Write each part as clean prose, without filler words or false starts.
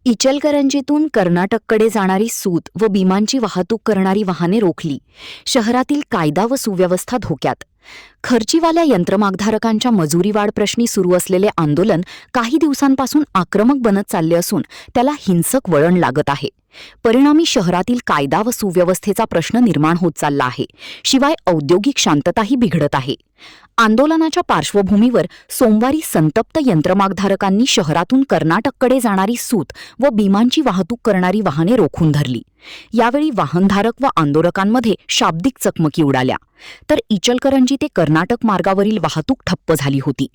इचलकरंजीतून कर्नाटककडे जाणारी सूत व विमानांची वाहतूक करणारी वाहने रोखली. शहरातील कायदा व सुव्यवस्था धोक्यात. खर्चीवाल्या यंत्रमागधारकांच्या मजुरी वाढ प्रश्नी सुरू असलेले आंदोलन काही दिवसांपासून आक्रमक बनत चालले असून त्याला हिंसक वळण लागत आहे. परिणामी शहरातील कायदा व सुव्यवस्थेचा प्रश्न निर्माण होत चालला आहे. शिवाय औद्योगिक शांतताही बिघडत आहे. आंदोलनाच्या पार्श्वभूमीवर सोमवारी संतप्त यंत्रमागधारकांनी शहरातून कर्नाटककडे जाणारी सूत व विमानांची वाहतूक करणारी वाहने रोखून धरली. यावेळी वाहनधारक व आंदोलकांमध्ये शाब्दिक चकमकी उडाल्या. तर इचलकरंजी ते कर्नाटक मार्गावरील वाहतूक ठप्प झाली होती.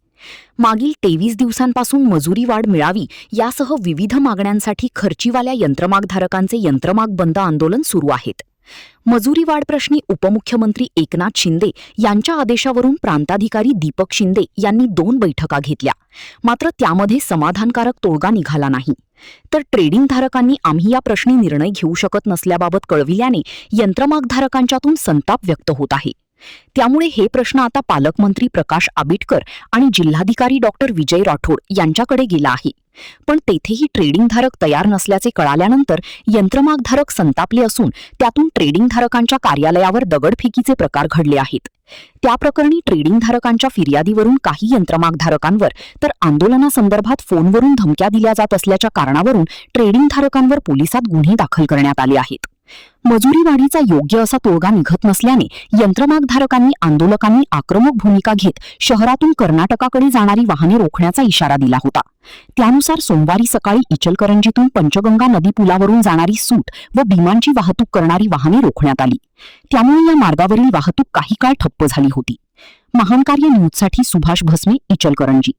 मागील 23 दिवसांपासून मजुरी वाढ मिळावी यासह विविध मागण्यांसाठी खर्चीवाल्या यंत्रमागधारकांचे यंत्रमाग बंद आंदोलन सुरू आहेत. मजुरी वाढ प्रश्नी उपमुख्यमंत्री एकनाथ शिंदे यांच्या आदेशावरून प्रांताधिकारी दीपक शिंदे यांनी 2 बैठका घेतल्या. मात्र त्यामध्ये समाधानकारक तोडगा निघाला नाही. तर ट्रेडिंगधारकांनी आम्ही या प्रश्नी निर्णय घेऊ शकत नसल्याबाबत कळविल्याने यंत्रमागधारकांच्यातून संताप व्यक्त होत आहे. त्यामुळे हे प्रश्न आता पालकमंत्री प्रकाश आबिटकर आणि जिल्हाधिकारी डॉक्टर विजय राठोड यांच्याकडे गेला आहे. पण तेथेही ट्रेडिंगधारक तयार नसल्याचे कळाल्यानंतर यंत्रमागधारक संतापले असून त्यातून ट्रेडिंगधारकांच्या कार्यालयावर दगडफेकीचे प्रकार घडले आहेत. त्याप्रकरणी ट्रेडिंगधारकांच्या फिर्यादीवरून काही यंत्रमागधारकांवर तर आंदोलनासंदर्भात फोनवरून धमक्या दिल्या जात असल्याच्या कारणावरून ट्रेडिंगधारकांवर पोलिसात गुन्हे दाखल करण्यात आले आहेत. मजुरी वाढीचा योग्य असा तोडगा निघत नसल्याने यंत्रमागधारकांनी आंदोलकांनी आक्रमक भूमिका घेत शहरातून कर्नाटकाकडे जाणारी वाहने रोखण्याचा इशारा दिला होता. त्यानुसार सोमवारी सकाळी इचलकरंजीतून पंचगंगा नदी पुलावरून जाणारी सूत व विमानांची वाहतूक करणारी वाहने रोखण्यात आली. त्यामुळे या मार्गावरील वाहतूक काही काळ ठप्प झाली होती. महानकार्य न्यूजसाठी सुभाष भस्मे, इचलकरंजी.